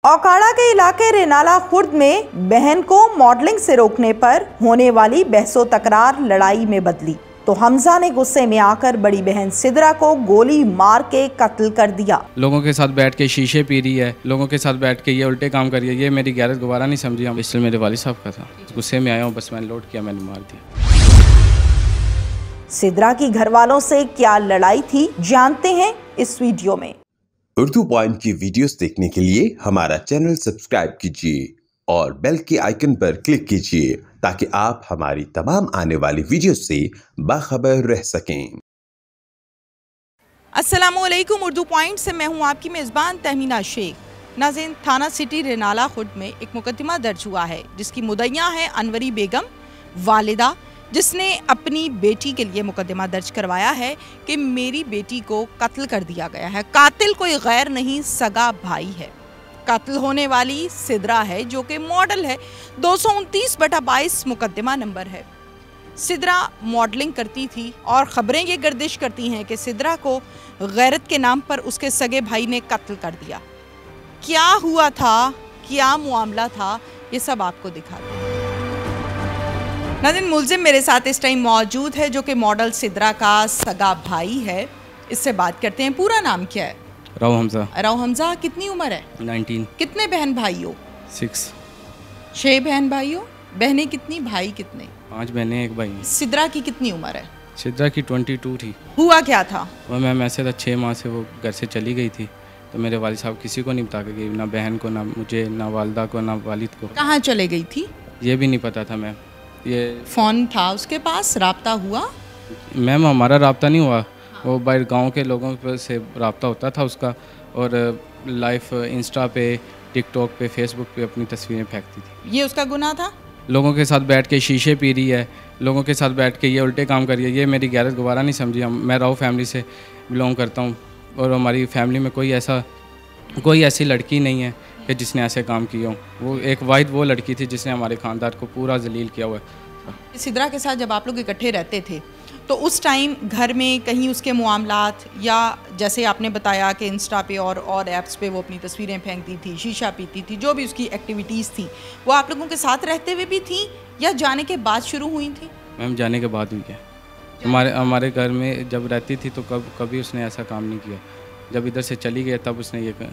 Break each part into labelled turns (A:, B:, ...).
A: औकाड़ा के इलाके रेनाला खुर्द में बहन को मॉडलिंग से रोकने पर होने वाली बहसो तकरार लड़ाई में बदली तो हमजा ने गुस्से में आकर बड़ी बहन सिद्रा को गोली मार के कत्ल कर दिया।
B: लोगों के साथ बैठ के शीशे पी रही है, लोगों के साथ बैठ के ये उल्टे काम कर रही है, ये मेरी गैरत गवारा नहीं समझी। हम इसलिए मेरे वालिद साहब का था, गुस्से में आया हूँ, बस मैंने लोड किया, मैंने मार दिया।
A: सिद्रा की घर वालों से क्या लड़ाई थी, जानते हैं इस वीडियो में।
C: उर्दू पॉइंट की वीडियोस देखने के लिए हमारा चैनल सब्सक्राइब कीजिए और बेल के आइकन पर क्लिक कीजिए ताकि आप हमारी तमाम आने वाली वीडियो से बाखबर रह सकें।
A: अस्सलामुअलैकुम, उर्दू पॉइंट से मैं हूं आपकी मेज़बान तहमीना शेख। नाज़रीन, थाना सिटी रेनाला खुर्द में एक मुकदमा दर्ज हुआ है जिसकी मुद्दइया है अनवरी बेगम वालिदा, जिसने अपनी बेटी के लिए मुकदमा दर्ज करवाया है कि मेरी बेटी को कत्ल कर दिया गया है। कातिल कोई गैर नहीं, सगा भाई है। कत्ल होने वाली सिद्रा है जो कि मॉडल है। 229/22 मुकदमा नंबर है। सिद्रा मॉडलिंग करती थी और ख़बरें ये गर्दिश करती हैं कि सिद्रा को गैरत के नाम पर उसके सगे भाई ने कत्ल कर दिया। क्या हुआ था, क्या मामला था, ये सब आपको दिखाते हैं। नाज़रीन, मुल्ज़िम मेरे साथ इस टाइम मौजूद है जो कि मॉडल सिद्रा का सगा भाई है। इससे बात करते हैं। पूरा नाम क्या है?
B: राव हमजा।
A: राव हमजा, कितनी उम्र है?
B: 19।
A: कितने बहन भाई हो?
B: 6।
A: 6 बहन भाई हो। बहनें कितनी, भाई कितने?
B: 5 बहनें, 1 भाई।
A: सिद्रा की कितनी उम्र है?
B: सिद्रा की 22 थी।
A: हुआ क्या था?
B: वह मैम ऐसे था, 6 माह से वो घर से चली गई थी, तो मेरे वालिद साहब किसी को नहीं बता के गई, ना बहन को, ना मुझे, ना वालदा को, ना वालिद को।
A: कहाँ चले गई थी?
B: ये भी नहीं पता था मैम। ये
A: फ़ोन था उसके पास, राब्ता हुआ?
B: मैम हमारा राब्ता नहीं हुआ, वो बाहर गांव के लोगों से राब्ता होता था उसका, और लाइव इंस्टा पे, टिकटॉक पे, फेसबुक पे अपनी तस्वीरें फेंकती थी।
A: ये उसका गुनाह था?
B: लोगों के साथ बैठ के शीशे पी रही है, लोगों के साथ बैठ के ये उल्टे काम कर रही है, ये मेरी गैरत गवारा नहीं समझी। मैं राव फैमिली से बिलोंग करता हूँ और हमारी फैमिली में कोई ऐसी लड़की नहीं है कि जिसने ऐसे काम किया हो। वो एक वाहिद वो लड़की थी जिसने हमारे ख़ानदान को पूरा जलील किया हुआ है।
A: सिद्रा के साथ जब आप लोग इकट्ठे रहते थे तो उस टाइम घर में कहीं उसके मामलात, या जैसे आपने बताया कि इंस्टा पे और ऐप्स पे वो अपनी तस्वीरें फेंकती थी, शीशा पीती थी, जो भी उसकी एक्टिविटीज़ थी वो आप लोगों के साथ रहते हुए भी थी या जाने के बाद शुरू हुई थी?
B: मैम जाने के बाद हुई है। हमारे घर में जब रहती थी तो कभी उसने ऐसा काम नहीं किया। जब इधर से चली गई तब उसने ये कहा।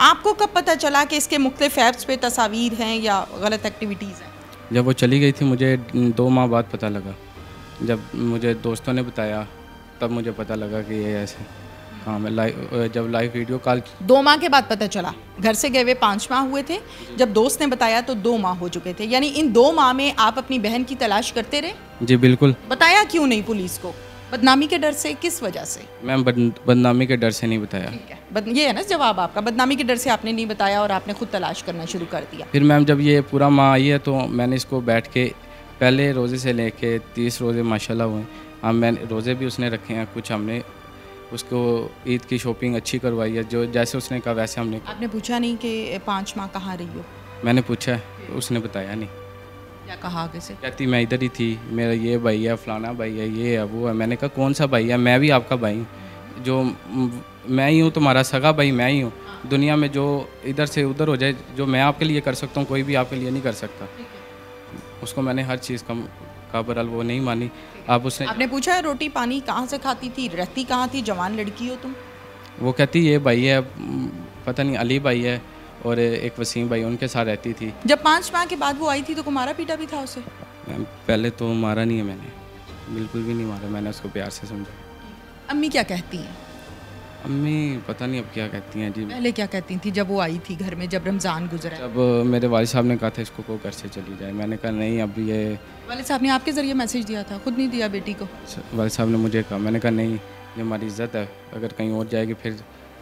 A: आपको कब पता चला कि इसके मुख्तलिफ ऐप्स पे तस्वीर हैं या गलत एक्टिविटीज़ हैं?
B: जब वो चली गई थी मुझे 2 माह बाद पता लगा। जब मुझे दोस्तों ने बताया तब मुझे पता लगा कि ये ऐसे काम है। जब लाइव वीडियो कॉल
A: 2 माह के बाद पता चला। घर से गए हुए 5 माह हुए थे, जब दोस्त ने बताया तो 2 माह हो चुके थे। यानी इन 2 माह में आप अपनी बहन की तलाश करते रहे?
B: जी बिल्कुल।
A: बताया क्यों नहीं पुलिस को? बदनामी के डर से? किस वजह से?
B: मैम बदनामी के डर से नहीं बताया।
A: ठीक है, ये है ना जवाब आपका। बदनामी के डर से आपने नहीं बताया और आपने खुद तलाश करना शुरू कर दिया।
B: फिर मैम जब ये पूरा माह आई है तो मैंने इसको बैठ के पहले रोज़े से लेके 30 रोज़े माशाल्लाह हुए। मैंने रोज़े भी उसने रखे हैं कुछ, हमने उसको ईद की शॉपिंग अच्छी करवाई है, जो जैसे उसने कहा वैसे हमने।
A: आपने पूछा नहीं कि 5 माह कहाँ रही हो?
B: मैंने पूछा है, उसने बताया नहीं।
A: क्या कहा आगे से? कहती
B: मैं इधर ही थी, मेरा ये भाई है, फलाना भाई है, ये है, वो है। मैंने कहा कौन सा भाई है? मैं भी आपका भाई हूँ, जो मैं ही हूँ, तुम्हारा सगा भाई मैं ही हूँ। दुनिया में जो इधर से उधर हो जाए, जो मैं आपके लिए कर सकता हूँ कोई भी आपके लिए नहीं कर सकता। उसको मैंने हर चीज़ का बरल वो नहीं मानी। आपने
A: पूछा है रोटी पानी कहाँ से खाती थी, रहती कहाँ थी, जवान लड़की हो तुम?
B: वो कहती ये भाई है, पता नहीं अली भाई है और एक वसीम भाई, उनके साथ रहती थी।
A: जब 5 माह के बाद वो आई थी तो मारा पीटा भी था उसे?
B: पहले तो मारा नहीं है मैंने, बिल्कुल भी नहीं मारा, मैंने उसको प्यार से समझा।
A: अम्मी क्या कहती हैं?
B: अम्मी पता नहीं अब क्या कहती हैं जी।
A: पहले क्या कहती थी जब वो आई थी घर में, जब रमज़ान गुजरा?
B: जब मेरे वालिद साहब ने कहा था इसको को घर से चली जाए, मैंने कहा नहीं अब ये।
A: वालिद साहब ने आपके ज़रिए मैसेज दिया था, खुद नहीं दिया बेटी को?
B: वालिद साहब ने मुझे कहा, मैंने कहा नहीं ये हमारी इज़्ज़त है, अगर कहीं और जाएगी फिर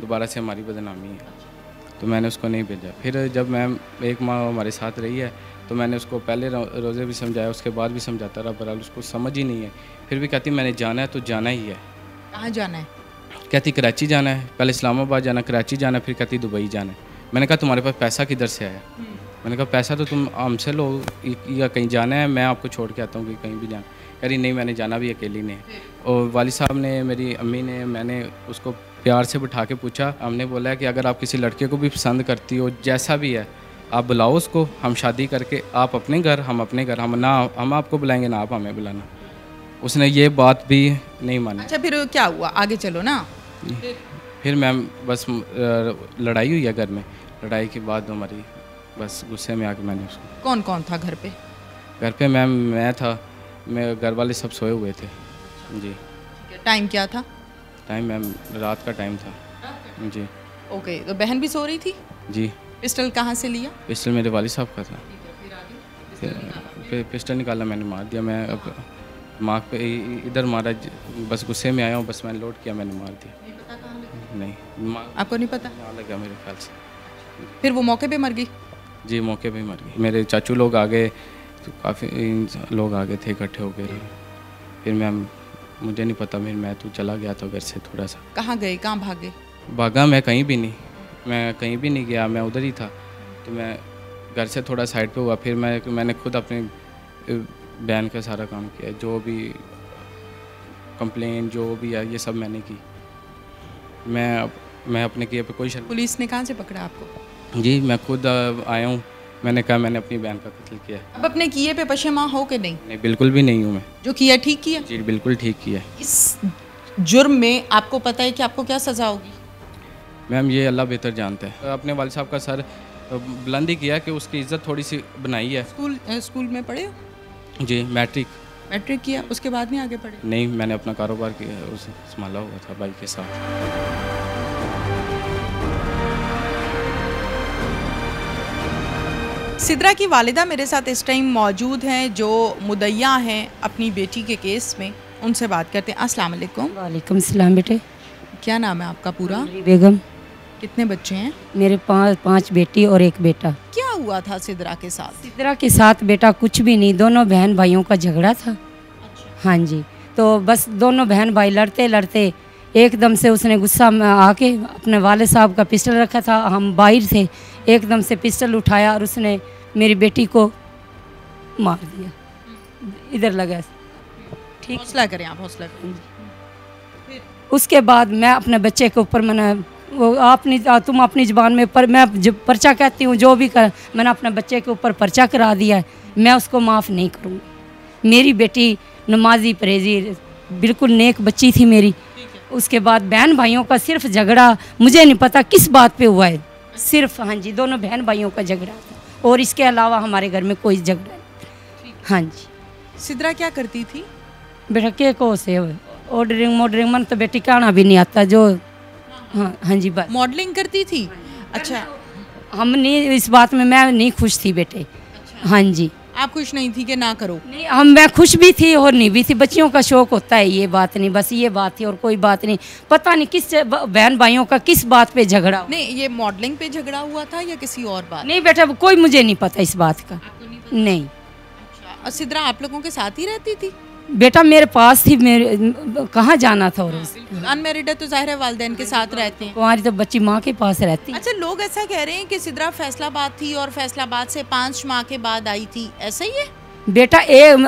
B: दोबारा से हमारी बदनामी है, तो मैंने उसको नहीं भेजा। फिर जब मैम 1 माह हमारे साथ रही है तो मैंने उसको पहले रोज़े भी समझाया, उसके बाद भी समझाता रहा, बहरहाल उसको समझ ही नहीं है। फिर भी कहती मैंने जाना है तो जाना ही है।
A: कहाँ जाना है?
B: कहती कराची जाना है, पहले इस्लामाबाद जाना, कराची जाना, फिर कहती दुबई जाना है। मैंने कहा तुम्हारे पास पैसा किधर से आया? मैंने कहा पैसा तो तुम हमसे लो, या कहीं जाना है मैं आपको छोड़ के आता हूँ कि कहीं भी जाना। कह रही नहीं मैंने जाना भी अकेली ने। और वालिद साहब ने, मेरी अम्मी ने, मैंने उसको प्यार से बिठा के पूछा, हमने बोला कि अगर आप किसी लड़के को भी पसंद करती हो, जैसा भी है, आप बुलाओ उसको, हम शादी करके आप अपने घर, हम अपने घर, हम आपको बुलाएंगे ना आप हमें बुलाना। उसने ये बात भी नहीं मानी।
A: अच्छा, फिर क्या हुआ, आगे चलो ना।
B: फिर मैम बस लड़ाई हुई है घर में। लड़ाई के बाद हमारी बस गुस्से में आके मैंने उसको।
A: कौन कौन था घर पे?
B: घर पे मैम मैं था, मेरे घर वाले सब सोए हुए थे जी।
A: टाइम क्या था?
B: टाइम मैम रात का टाइम था जी।
A: ओके, तो बहन भी सो रही थी?
B: जी।
A: पिस्टल कहाँ से लिया?
B: पिस्टल मेरे वालिद साहब का था। फिर पिस्टल निकाला, मैंने मार दिया। मैं अब दिमाग पे इधर मारा, बस गुस्से में आया हूँ, बस मैंने लोड किया, मैंने मार दिया।
A: नहीं पता कहाँ लगा?
B: नहीं,
A: आपको नहीं पता?
B: लगा मेरे ख्याल से।
A: फिर वो मौके पे मर गई?
B: जी, मौके पे ही मर गई। मेरे चाचू लोग आ गए, तो काफ़ी लोग आ गए थे इकट्ठे हो गए। फिर मैम मुझे नहीं पता, मैं तो चला गया था घर से थोड़ा सा।
A: कहाँ गए, कहाँ भागे?
B: भागा मैं कहीं भी नहीं, मैं कहीं भी नहीं गया, मैं उधर ही था। तो मैं घर से थोड़ा साइड पे हुआ, फिर मैंने खुद अपनी बहन का सारा काम किया, जो भी कंप्लेन जो भी है ये सब मैंने की। मैं अपने किए पे कोई शक।
A: पुलिस ने कहाँ से पकड़ा आपको?
B: जी, मैं खुद आया हूँ, मैंने कहा मैंने अपनी बहन का कत्ल किया है।
A: अब अपने किए पे पशेमां हो कि नहीं?
B: नहीं, बिल्कुल भी नहीं हूँ मैं।
A: जो किया ठीक किया?
B: जी, बिल्कुल ठीक किया है।
A: इस जुर्म में आपको पता है कि आपको क्या सज़ा होगी?
B: मैम ये अल्लाह बेहतर जानता है। अपने वालिद साहब का सर बुलंद ही किया कि उसकी इज़्ज़त थोड़ी सी बनाई है।
A: स्कूल में पढ़े हो?
B: जी, मैट्रिक
A: किया, उसके बाद नहीं आगे पढ़े?
B: नहीं, मैंने अपना कारोबार किया, उसे संभाला हुआ था भाई के साथ।
A: सिद्रा की वालिदा मेरे साथ इस टाइम मौजूद हैं, जो मुद्दइया हैं अपनी बेटी के केस में। उनसे बात करते हैं। अस्सलाम वालेकुम।
D: वालेकुम सलाम बेटे।
A: क्या नाम है आपका पूरा?
D: बेगम।
A: कितने बच्चे हैं?
D: मेरे पाँच बेटी और एक बेटा।
A: क्या हुआ था सिद्रा के साथ?
D: सिद्रा के साथ बेटा कुछ भी नहीं, दोनों बहन भाइयों का झगड़ा था। अच्छा। हाँ जी, तो बस दोनों बहन भाई लड़ते लड़ते एकदम से उसने गुस्सा में आके अपने वाले साहब का पिस्टल रखा था, हम बाहर थे, एकदम से पिस्टल उठाया और उसने मेरी बेटी को मार दिया। इधर लगा। ठीक,
A: हौसला करें आप, हौसला करें।
D: उसके बाद मैं अपने बच्चे के ऊपर मैंने तुम अपनी ज़बान में मैं जब पर्चा कहती हूँ, जो भी कर, मैंने अपने बच्चे के ऊपर पर्चा करा दिया है। मैं उसको माफ़ नहीं करूँगी। मेरी बेटी नमाजी परहेज़ी बिल्कुल नेक बच्ची थी मेरी। उसके बाद बहन भाइयों का सिर्फ झगड़ा, मुझे नहीं पता किस बात पे हुआ है, सिर्फ हाँ जी दोनों बहन भाइयों का झगड़ा था और इसके अलावा हमारे घर में कोई झगड़ा नहीं। हाँ जी।
A: सिद्रा क्या करती थी?
D: बेटा के को से ऑर्डरिंग मॉडरिंग मन तो बेटी कहना भी नहीं आता, जो हाँ जी बस
A: मॉडलिंग करती थी। अच्छा,
D: हम नहीं, इस बात में मैं नहीं खुश थी बेटे।
A: अच्छा।
D: हाँ जी।
A: आप खुश नहीं थी कि ना करो?
D: नहीं, मैं खुश भी थी और नहीं भी थी, बच्चियों का शौक होता है, ये बात नहीं, बस ये बात थी और कोई बात नहीं। पता नहीं किस बहन भाइयों का किस बात पे झगड़ा।
A: नहीं, ये मॉडलिंग पे झगड़ा हुआ था या किसी और बात?
D: नहीं बेटा, कोई मुझे नहीं पता इस बात का। नहीं।
A: अच्छा, सिद्रा आप लोगों के साथ ही रहती थी?
D: बेटा मेरे पास थी, मेरे कहाँ जाना था। और
A: अनमैरिड है तो जाहिर है वालिदैन के साथ रहते हैं।
D: हमारी तो बच्ची माँ के पास रहती।
A: अच्छा, लोग ऐसा कह रहे हैं कि सिद्रा फैसलाबाद थी और फैसलाबाद से 5 माह के बाद आई थी, ऐसा ही है?
D: बेटा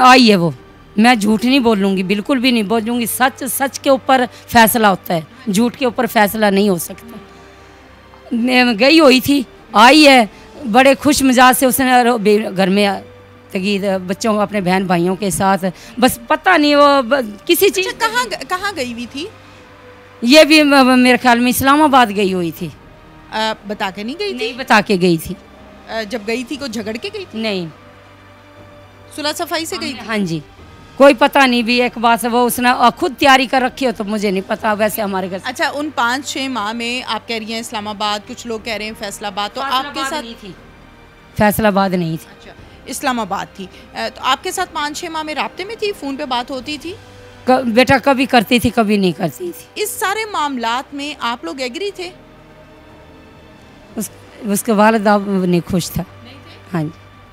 D: आई है वो, मैं झूठ नहीं बोलूँगी, बिल्कुल भी नहीं बोलूँगी। सच के ऊपर फैसला होता है, झूठ के ऊपर फैसला नहीं हो सकता। मैं गई हुई थी, आई है बड़े खुश मिजाज से, उसने घर में तगी बच्चों अपने बहन भाइयों के साथ, बस पता नहीं वो किसी चीज़।
A: अच्छा, कहाँ गई हुई थी?
D: ये भी मेरे ख्याल में इस्लामाबाद गई हुई थी।
A: बता के नहीं गई थी?
D: नहीं बता के गई थी।
A: जब गई थी को झगड़ के गई थी?
D: नहीं,
A: सुलह सफाई से गई थी।
D: हाँ जी, कोई पता नहीं भी एक बात है, वो उसने खुद तैयारी कर रखी हो तो मुझे नहीं पता, वैसे हमारे घर।
A: अच्छा, उन 5-6 माह में आप कह रही हैं इस्लामाबाद, कुछ लोग कह रहे हैं फैसलाबाद, तो आपके साथ
D: नहीं थी? फैसलाबाद नहीं थी।
A: अच्छा, इस्लामाबाद थी। तो आपके साथ 5-6 माह में राब्ते में थी, फ़ोन पे बात होती थी?
D: बेटा कभी करती थी कभी नहीं करती थी।
A: इस सारे मामलात में आप लोग एग्री थे?
D: उसके वालिदा नहीं खुश था।
A: नहीं थे?
D: हाँ जी।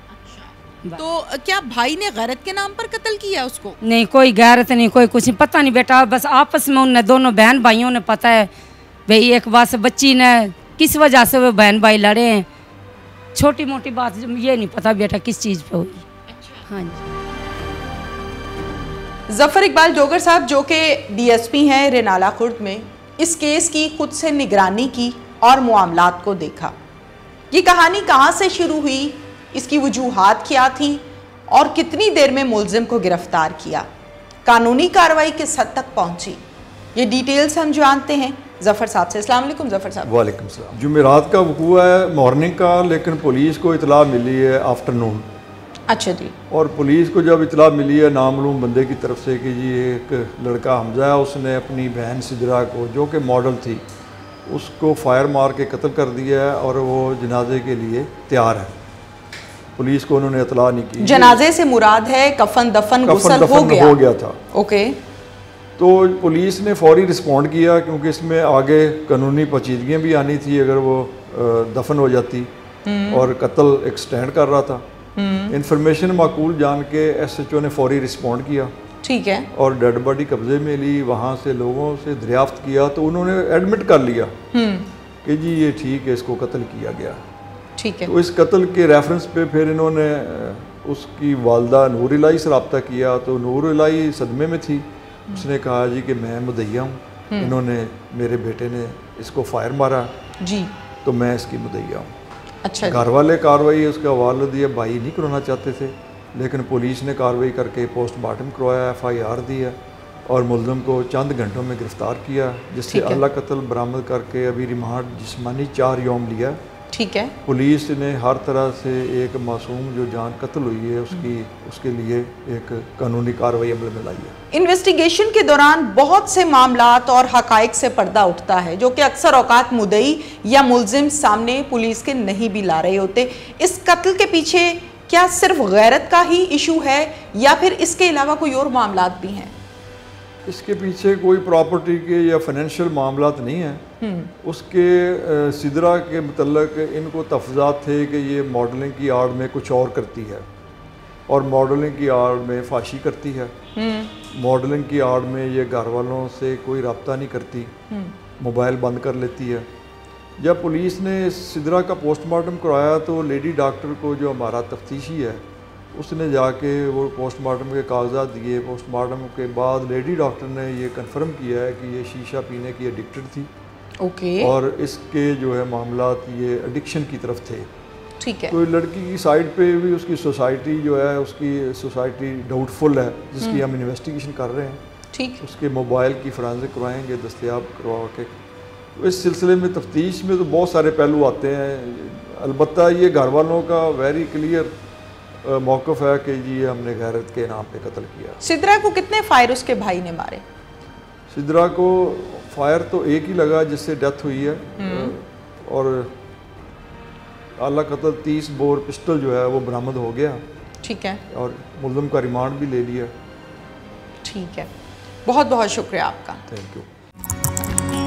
A: अच्छा, तो क्या भाई ने गैरत के नाम पर कत्ल किया उसको?
D: नहीं, कोई गैरत नहीं, कोई कुछ नहीं, पता नहीं बेटा, बस आपस में उन दोनों बहन भाइयों ने पता है भाई, एक बात से बच्ची ने किस वजह से वो बहन भाई लड़े हैं, छोटी मोटी बात ये नहीं पता बेटा किस चीज़ पे हुई। अच्छा। हाँ जी।
A: जफ़र इकबाल जोगर साहब, जो कि DSP हैं रेनाला खुर्द में, इस केस की खुद से निगरानी की और मामलात को देखा। ये कहानी कहाँ से शुरू हुई, इसकी वजूहात क्या थी और कितनी देर में मुलजिम को गिरफ्तार किया, कानूनी कार्रवाई किस हद तक पहुंची, ये डिटेल्स हम जानते हैं ज़फ़र साहब से। अस्सलाम वालेकुम ज़फ़र साहब।
E: वालेकुम सलाम। जुमेरात का वक़ूआ है मॉर्निंग का, लेकिन पुलिस को इतला मिली है आफ्टरनून।
A: अच्छा जी। और
E: पुलिस को जब इतला मिली है नामालूम बंदे की तरफ से कि जी एक लड़का हमजा है, उसने अपनी बहन सिदरा को जो कि मॉडल थी उसको फायर मार के कत्ल कर दिया है और वो जनाजे के लिए तैयार है। पुलिस को उन्होंने इतला नहीं की।
A: जनाजे से मुराद है कफन दफन गुस्ल हो गया
E: था।
A: ओके।
E: तो पुलिस ने फौरी रिस्पॉन्ड किया, क्योंकि इसमें आगे कानूनी पेचीदगियाँ भी आनी थी अगर वो दफन हो जाती, और कत्ल एक्सटेंड कर रहा था। इंफॉर्मेशन माकूल जान के SHO ने फौरी रिस्पॉन्ड किया।
A: ठीक है।
E: और डेड बॉडी कब्जे में ली, वहाँ से लोगों से दरियाफ्त किया तो उन्होंने एडमिट कर लिया कि जी ये ठीक है, इसको कत्ल किया गया।
A: ठीक है।
E: तो इस कत्ल के रेफरेंस पे फिर इन्होंने उसकी वालदा नूर इलाही से रब्ता किया, तो नूर इलाही सदमे में थी। उसने कहा जी कि मैं मुदैया हूँ, इन्होंने मेरे बेटे ने इसको फायर मारा
A: जी, तो
E: मैं इसकी मुदैया हूँ।
A: अच्छा।
E: घर वाले कार्रवाई उसका वालिद या भाई नहीं कराना चाहते थे, लेकिन पुलिस ने कार्रवाई करके पोस्टमार्टम करवाया, FIR दी है और मुलज़िम को चंद घंटों में गिरफ़्तार किया, जिससे अल्लाह कत्ल बरामद करके अभी रिमांड जिस्मानी 4 यौम लिया।
A: ठीक है।
E: पुलिस ने हर तरह से एक मासूम जो जान कत्ल हुई है उसके लिए एक कानूनी कार्रवाई अमल में लाई है।
A: इन्वेस्टिगेशन के दौरान बहुत से मामलात और हकाइक से पर्दा उठता है जो कि अक्सर औकात मुद्दई या मुलजिम सामने पुलिस के नहीं भी ला रहे होते। इस कत्ल के पीछे क्या सिर्फ गैरत का ही इशू है या फिर इसके अलावा कोई और मामलात भी हैं?
E: इसके पीछे कोई प्रॉपर्टी के या फाइनेंशियल मामलात नहीं है। उसके सिदरा के मतलब इनको तफजात थे कि ये मॉडलिंग की आड़ में कुछ और करती है और मॉडलिंग की आड़ में फाशी करती है, मॉडलिंग की आड़ में ये घर वालों से कोई रब्ता नहीं करती, मोबाइल बंद कर लेती है। जब पुलिस ने सिदरा का पोस्टमार्टम करवाया तो लेडी डॉक्टर को जो हमारा तफ्तीशी है उसने जाके वो पोस्टमार्टम के कागजात दिए। पोस्टमार्टम के बाद लेडी डॉक्टर ने ये कंफर्म किया है कि ये शीशा पीने की एडिक्टेड थी।
A: ओके।
E: और इसके जो है मामलात ये एडिक्शन की तरफ थे।
A: ठीक है।
E: तो लड़की की साइड पे भी उसकी सोसाइटी जो है उसकी सोसाइटी डाउटफुल है, जिसकी हम इन्वेस्टिगेशन कर रहे हैं।
A: ठीक।
E: उसके मोबाइल की फरांजिक करवाएंगे, दस्तयाब करवा के। तो इस सिलसिले में तफ्तीश में तो बहुत सारे पहलू आते हैं। अलबत्ता ये घर वालों का वेरी क्लियर मौक़िफ़ है कि जी हमने गैरत के नाम पे कत्ल किया।
A: सिदरा को कितने फायर उसके भाई ने मारे?
E: सिदरा को फायर तो एक ही लगा जिससे डेथ हुई है, और आला कत्ल 30 बोर पिस्टल जो है वो बरामद हो गया।
A: ठीक है।
E: और मुलज़िम का रिमांड भी ले लिया।
A: ठीक है, बहुत बहुत शुक्रिया आपका।
E: Thank you.